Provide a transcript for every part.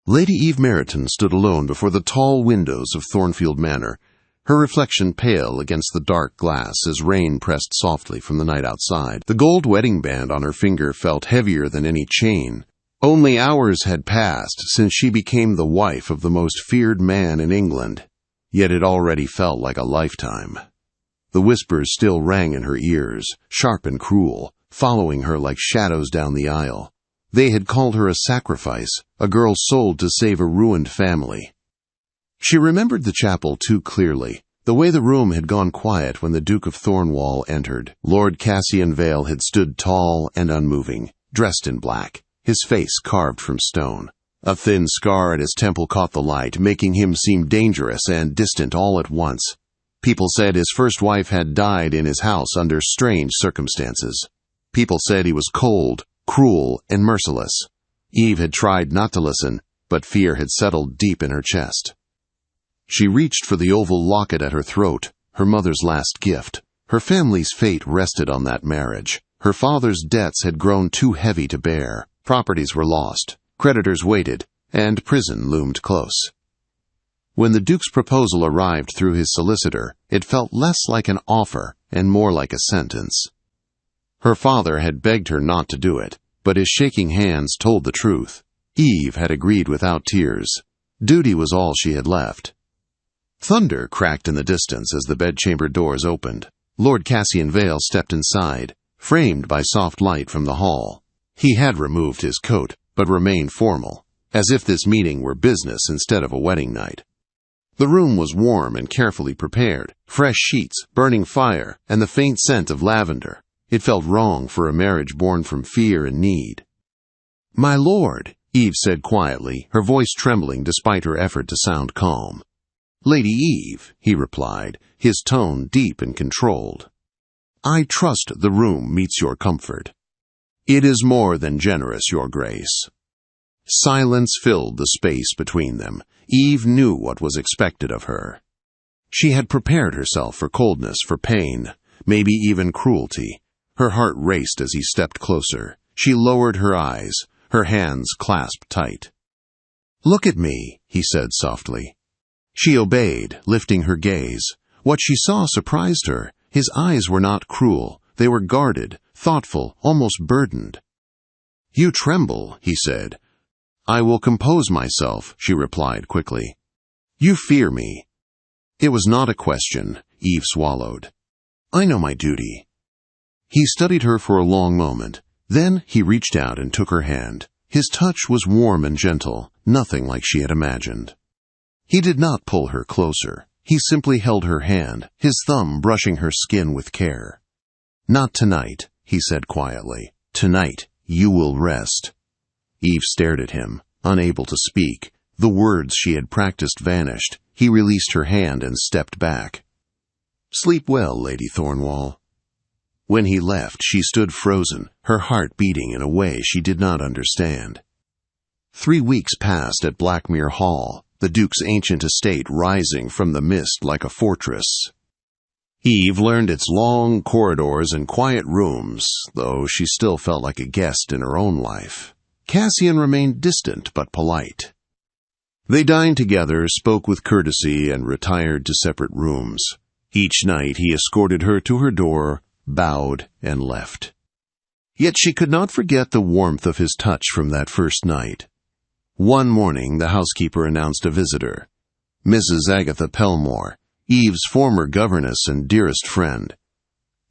Lady Eve Meryton stood alone before the tall windows of Thornfield Manor, her reflection pale against the dark glass as rain pressed softly from the night outside. The gold wedding band on her finger felt heavier than any chain. Only hours had passed since she became the wife of the most feared man in England, yet it already felt like a lifetime. The whispers still rang in her ears, sharp and cruel, following her like shadows down the aisle. They had called her a sacrifice, a girl sold to save a ruined family. She remembered the chapel too clearly, the way the room had gone quiet when the Duke of Thornwall entered. Lord Cassian Vale had stood tall and unmoving, dressed in black, his face carved from stone. A thin scar at his temple caught the light, making him seem dangerous and distant all at once. People said his first wife had died in his house under strange circumstances. People said he was cold, cruel, and merciless. Eve had tried not to listen, but fear had settled deep in her chest. She reached for the oval locket at her throat, her mother's last gift. Her family's fate rested on that marriage. Her father's debts had grown too heavy to bear. Properties were lost, creditors waited, and prison loomed close. When the Duke's proposal arrived through his solicitor, it felt less like an offer and more like a sentence. Her father had begged her not to do it, but his shaking hands told the truth. Eve had agreed without tears. Duty was all she had left. Thunder cracked in the distance as the bedchamber doors opened. Lord Cassian Vale stepped inside, framed by soft light from the hall. He had removed his coat, but remained formal, as if this meeting were business instead of a wedding night. The room was warm and carefully prepared, fresh sheets, burning fire, and the faint scent of lavender. It felt wrong for a marriage born from fear and need. "My lord," Eve said quietly, her voice trembling despite her effort to sound calm. "Lady Eve," he replied, his tone deep and controlled. "I trust the room meets your comfort." "It is more than generous, your grace." Silence filled the space between them. Eve knew what was expected of her. She had prepared herself for coldness, for pain, maybe even cruelty. Her heart raced as he stepped closer. She lowered her eyes, her hands clasped tight. "Look at me," he said softly. She obeyed, lifting her gaze. What she saw surprised her. His eyes were not cruel. They were guarded, thoughtful, almost burdened. "You tremble," he said. "I will compose myself," she replied quickly. "You fear me." It was not a question, Eve swallowed. "I know my duty." He studied her for a long moment. Then he reached out and took her hand. His touch was warm and gentle, nothing like she had imagined. He did not pull her closer. He simply held her hand, his thumb brushing her skin with care. "Not tonight," he said quietly. "Tonight, you will rest." Eve stared at him, unable to speak. The words she had practiced vanished. He released her hand and stepped back. "Sleep well, Lady Thornwall." When he left, she stood frozen, her heart beating in a way she did not understand. 3 weeks passed at Blackmere Hall, the Duke's ancient estate rising from the mist like a fortress. Eve learned its long corridors and quiet rooms, though she still felt like a guest in her own life. Cassian remained distant but polite. They dined together, spoke with courtesy, and retired to separate rooms. Each night he escorted her to her door, bowed, and left. Yet she could not forget the warmth of his touch from that first night. One morning the housekeeper announced a visitor. Mrs. Agatha Pelmore, Eve's former governess and dearest friend.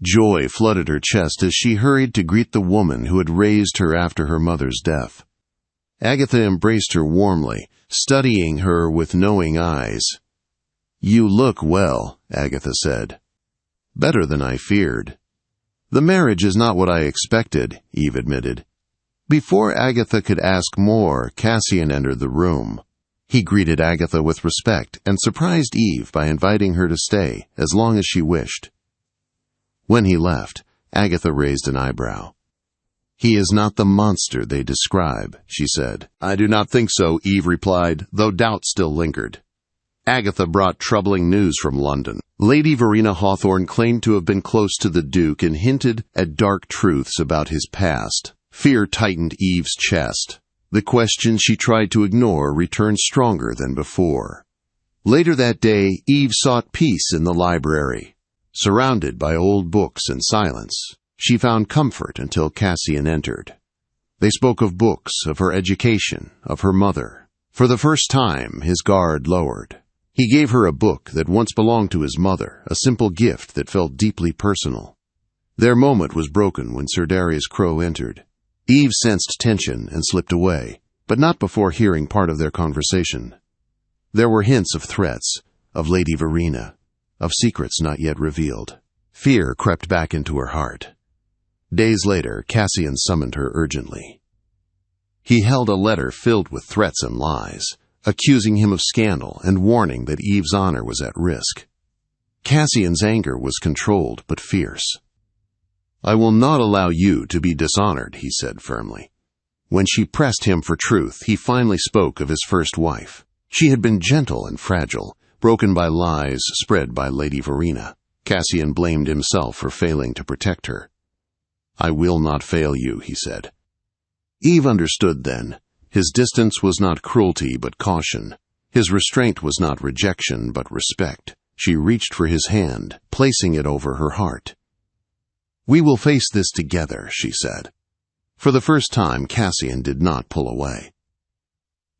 Joy flooded her chest as she hurried to greet the woman who had raised her after her mother's death. Agatha embraced her warmly, studying her with knowing eyes. "You look well," Agatha said. "Better than I feared." "The marriage is not what I expected," Eve admitted. Before Agatha could ask more, Cassian entered the room. He greeted Agatha with respect and surprised Eve by inviting her to stay as long as she wished. When he left, Agatha raised an eyebrow. "He is not the monster they describe," she said. "I do not think so," Eve replied, though doubt still lingered. Agatha brought troubling news from London. Lady Verena Hawthorne claimed to have been close to the Duke and hinted at dark truths about his past. Fear tightened Eve's chest. The question she tried to ignore returned stronger than before. Later that day, Eve sought peace in the library. Surrounded by old books and silence, she found comfort until Cassian entered. They spoke of books, of her education, of her mother. For the first time, his guard lowered. He gave her a book that once belonged to his mother, a simple gift that felt deeply personal. Their moment was broken when Sir Darius Crowe entered. Eve sensed tension and slipped away, but not before hearing part of their conversation. There were hints of threats, of Lady Verena, of secrets not yet revealed. Fear crept back into her heart. Days later, Cassian summoned her urgently. He held a letter filled with threats and lies, accusing him of scandal and warning that Eve's honor was at risk. Cassian's anger was controlled but fierce. "I will not allow you to be dishonored," he said firmly. When she pressed him for truth, he finally spoke of his first wife. She had been gentle and fragile, broken by lies spread by Lady Verena. Cassian blamed himself for failing to protect her. "I will not fail you," he said. Eve understood then. His distance was not cruelty but caution. His restraint was not rejection but respect. She reached for his hand, placing it over her heart. "We will face this together," she said. For the first time, Cassian did not pull away.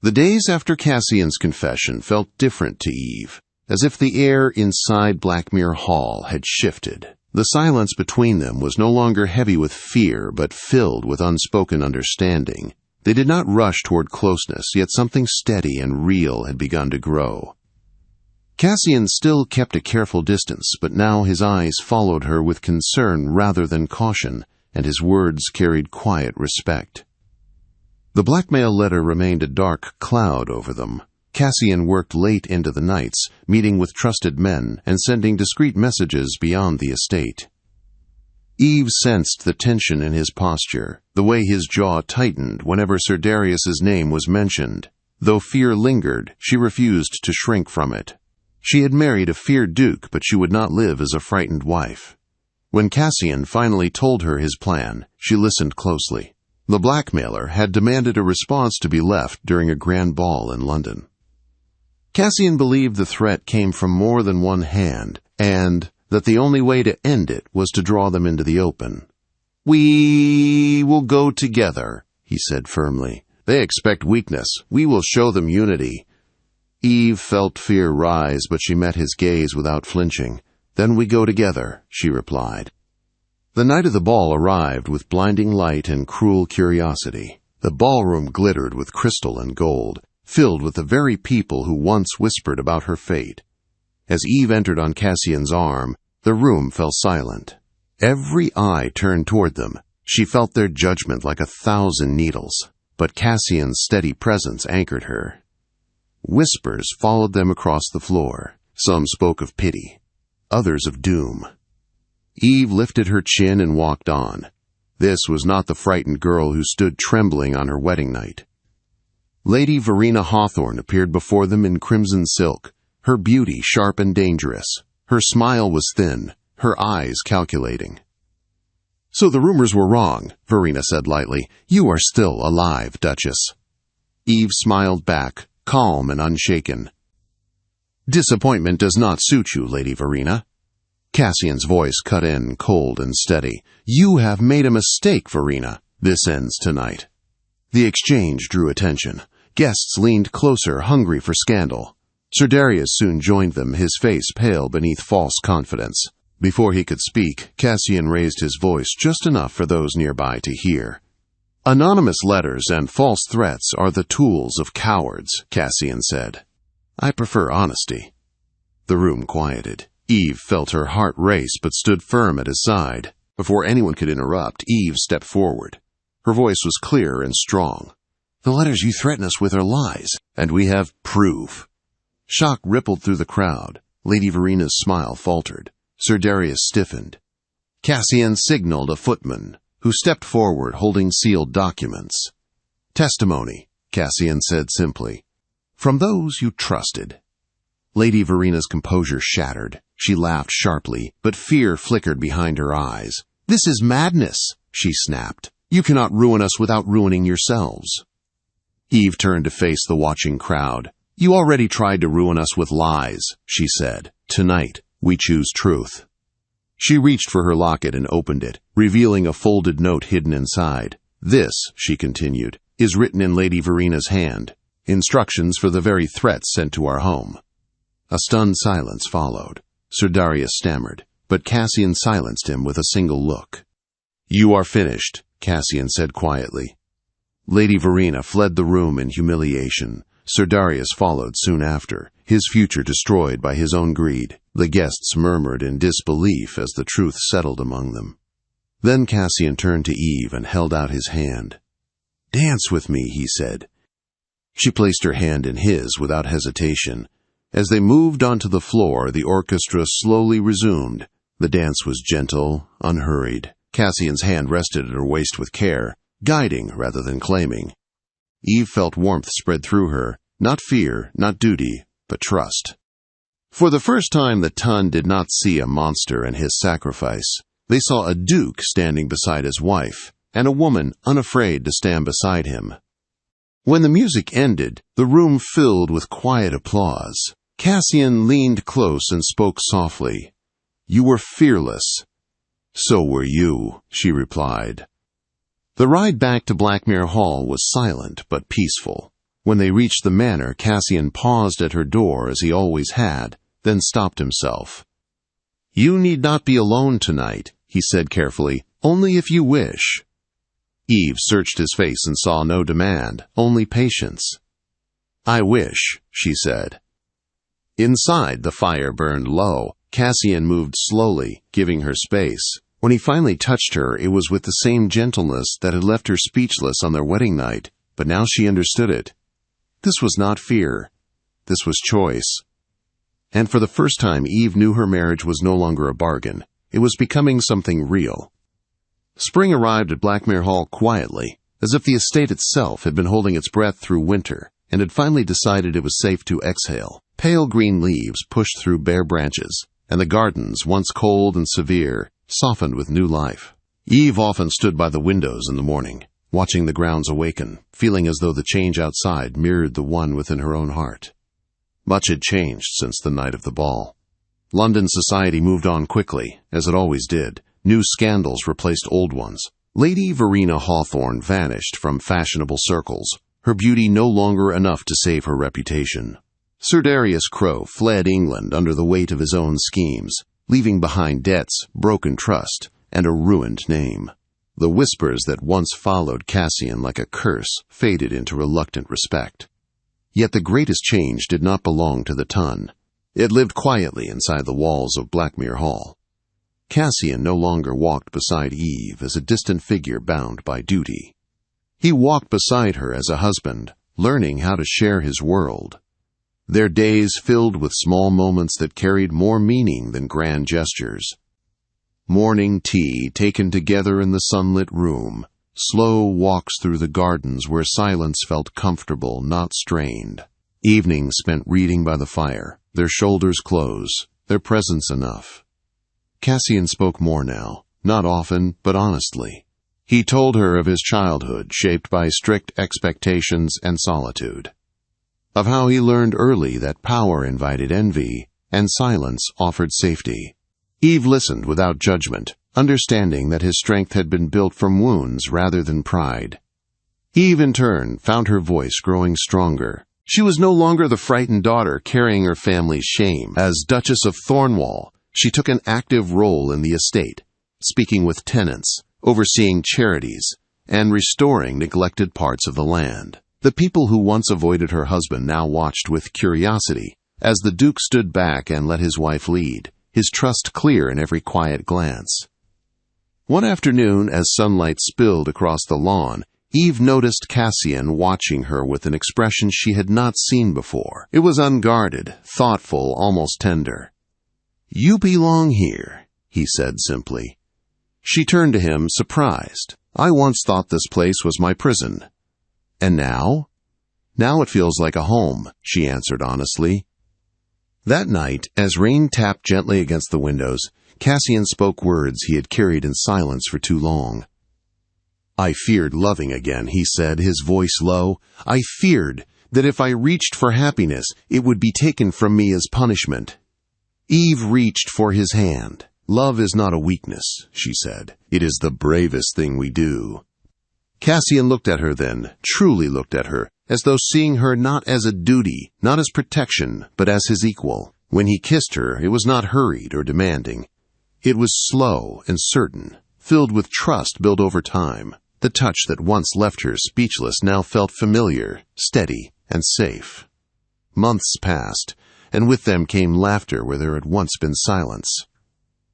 The days after Cassian's confession felt different to Eve, as if the air inside Blackmere Hall had shifted. The silence between them was no longer heavy with fear, but filled with unspoken understanding. They did not rush toward closeness, yet something steady and real had begun to grow. Cassian still kept a careful distance, but now his eyes followed her with concern rather than caution, and his words carried quiet respect. The blackmail letter remained a dark cloud over them. Cassian worked late into the nights, meeting with trusted men and sending discreet messages beyond the estate. Eve sensed the tension in his posture, the way his jaw tightened whenever Sir Darius's name was mentioned. Though fear lingered, she refused to shrink from it. She had married a feared duke, but she would not live as a frightened wife. When Cassian finally told her his plan, she listened closely. The blackmailer had demanded a response to be left during a grand ball in London. Cassian believed the threat came from more than one hand, and that the only way to end it was to draw them into the open. "We will go together," he said firmly. "They expect weakness. We will show them unity." Eve felt fear rise, but she met his gaze without flinching. "Then we go together," she replied. The night of the ball arrived with blinding light and cruel curiosity. The ballroom glittered with crystal and gold, filled with the very people who once whispered about her fate. As Eve entered on Cassian's arm, the room fell silent. Every eye turned toward them. She felt their judgment like 1,000 needles, but Cassian's steady presence anchored her. Whispers followed them across the floor. Some spoke of pity, others of doom. Eve lifted her chin and walked on. This was not the frightened girl who stood trembling on her wedding night. Lady Verena Hawthorne appeared before them in crimson silk, her beauty sharp and dangerous. Her smile was thin, her eyes calculating. "So the rumors were wrong," Verena said lightly. "You are still alive, Duchess." Eve smiled back, calm and unshaken. "Disappointment does not suit you, Lady Verena." Cassian's voice cut in, cold and steady. "You have made a mistake, Verena. This ends tonight." The exchange drew attention. Guests leaned closer, hungry for scandal. Sir Darius soon joined them, his face pale beneath false confidence. Before he could speak, Cassian raised his voice just enough for those nearby to hear. "Anonymous letters and false threats are the tools of cowards," Cassian said. "I prefer honesty." The room quieted. Eve felt her heart race but stood firm at his side. Before anyone could interrupt, Eve stepped forward. Her voice was clear and strong. "The letters you threaten us with are lies, and we have proof." Shock rippled through the crowd. Lady Verena's smile faltered. Sir Darius stiffened. Cassian signaled a footman, who stepped forward holding sealed documents. "Testimony," Cassian said simply. "From those you trusted." Lady Verena's composure shattered. She laughed sharply, but fear flickered behind her eyes. "This is madness," she snapped. "You cannot ruin us without ruining yourselves." Eve turned to face the watching crowd. "You already tried to ruin us with lies," she said. "Tonight, we choose truth." She reached for her locket and opened it, revealing a folded note hidden inside. "This," she continued, "is written in Lady Verina's hand. Instructions for the very threats sent to our home." A stunned silence followed. Sir Darius stammered, but Cassian silenced him with a single look. "You are finished," Cassian said quietly. Lady Verina fled the room in humiliation. Sir Darius followed soon after, his future destroyed by his own greed. The guests murmured in disbelief as the truth settled among them. Then Cassian turned to Eve and held out his hand. "Dance with me," he said. She placed her hand in his without hesitation. As they moved onto the floor, the orchestra slowly resumed. The dance was gentle, unhurried. Cassian's hand rested at her waist with care, guiding rather than claiming. Eve felt warmth spread through her, not fear, not duty, but trust. For the first time, the Tun did not see a monster and his sacrifice. They saw a duke standing beside his wife, and a woman unafraid to stand beside him. When the music ended, the room filled with quiet applause. Cassian leaned close and spoke softly. "You were fearless." "So were you," she replied. The ride back to Blackmere Hall was silent but peaceful. When they reached the manor, Cassian paused at her door as he always had, then stopped himself. "You need not be alone tonight," he said carefully, "only if you wish." Eve searched his face and saw no demand, only patience. "I wish," she said. Inside, the fire burned low. Cassian moved slowly, giving her space. When he finally touched her, it was with the same gentleness that had left her speechless on their wedding night, but now she understood it. This was not fear. This was choice. And for the first time, Eve knew her marriage was no longer a bargain. It was becoming something real. Spring arrived at Blackmere Hall quietly, as if the estate itself had been holding its breath through winter, and had finally decided it was safe to exhale. Pale green leaves pushed through bare branches, and the gardens, once cold and severe, softened with new life. Eve often stood by the windows in the morning, watching the grounds awaken, feeling as though the change outside mirrored the one within her own heart. Much had changed since the night of the ball. London society moved on quickly, as it always did. New scandals replaced old ones. Lady Verena Hawthorne vanished from fashionable circles, her beauty no longer enough to save her reputation. Sir Darius Crowe fled England under the weight of his own schemes, leaving behind debts, broken trust, and a ruined name. The whispers that once followed Cassian like a curse faded into reluctant respect. Yet the greatest change did not belong to the Tun. It lived quietly inside the walls of Blackmere Hall. Cassian no longer walked beside Eve as a distant figure bound by duty. He walked beside her as a husband, learning how to share his world. Their days filled with small moments that carried more meaning than grand gestures. Morning tea taken together in the sunlit room, slow walks through the gardens where silence felt comfortable, not strained. Evenings spent reading by the fire, their shoulders close, their presence enough. Cassian spoke more now, not often, but honestly. He told her of his childhood shaped by strict expectations and solitude, of how he learned early that power invited envy and silence offered safety. Eve listened without judgment, understanding that his strength had been built from wounds rather than pride. Eve, in turn, found her voice growing stronger. She was no longer the frightened daughter carrying her family's shame. As Duchess of Thornwall, she took an active role in the estate, speaking with tenants, overseeing charities, and restoring neglected parts of the land. The people who once avoided her husband now watched with curiosity, as the Duke stood back and let his wife lead, his trust clear in every quiet glance. One afternoon, as sunlight spilled across the lawn, Eve noticed Cassian watching her with an expression she had not seen before. It was unguarded, thoughtful, almost tender. "You belong here," he said simply. She turned to him, surprised. "I once thought this place was my prison." "And now?" "Now it feels like a home," she answered honestly. That night, as rain tapped gently against the windows, Cassian spoke words he had carried in silence for too long. "I feared loving again," he said, his voice low. "I feared that if I reached for happiness, it would be taken from me as punishment." Eve reached for his hand. "Love is not a weakness," she said. "It is the bravest thing we do." Cassian looked at her then, truly looked at her, as though seeing her not as a duty, not as protection, but as his equal. When he kissed her, it was not hurried or demanding. It was slow and certain, filled with trust built over time. The touch that once left her speechless now felt familiar, steady, and safe. Months passed, and with them came laughter where there had once been silence.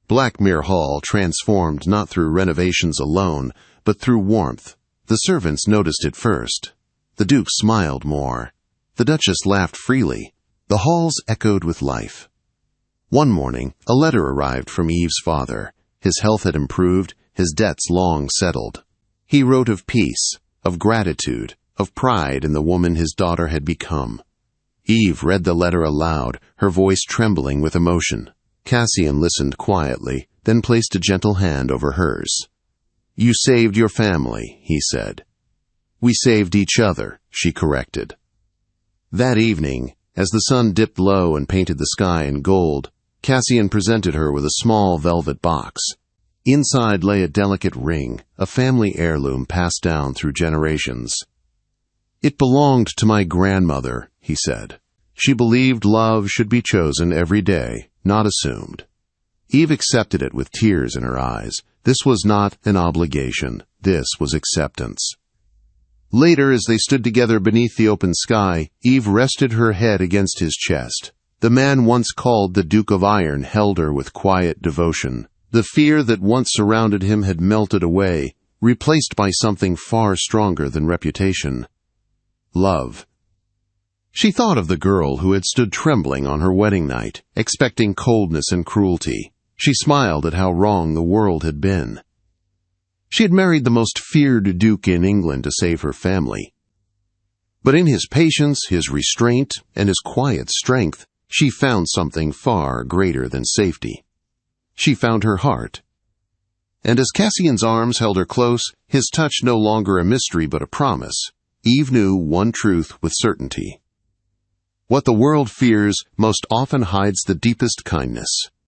Blackmere Hall transformed not through renovations alone, but through warmth. The servants noticed it first. The Duke smiled more. The Duchess laughed freely. The halls echoed with life. One morning, a letter arrived from Eve's father. His health had improved, his debts long settled. He wrote of peace, of gratitude, of pride in the woman his daughter had become. Eve read the letter aloud, her voice trembling with emotion. Cassian listened quietly, then placed a gentle hand over hers. "You saved your family," he said. "We saved each other," she corrected. That evening, as the sun dipped low and painted the sky in gold, Cassian presented her with a small velvet box. Inside lay a delicate ring, a family heirloom passed down through generations. "It belonged to my grandmother," he said. "She believed love should be chosen every day, not assumed." Eve accepted it with tears in her eyes. This was not an obligation. This was acceptance. Later, as they stood together beneath the open sky, Eve rested her head against his chest. The man once called the Duke of Iron held her with quiet devotion. The fear that once surrounded him had melted away, replaced by something far stronger than reputation. Love. She thought of the girl who had stood trembling on her wedding night, expecting coldness and cruelty. She smiled at how wrong the world had been. She had married the most feared duke in England to save her family. But in his patience, his restraint, and his quiet strength, she found something far greater than safety. She found her heart. And as Cassian's arms held her close, his touch no longer a mystery but a promise, Eve knew one truth with certainty. What the world fears most often hides the deepest kindness.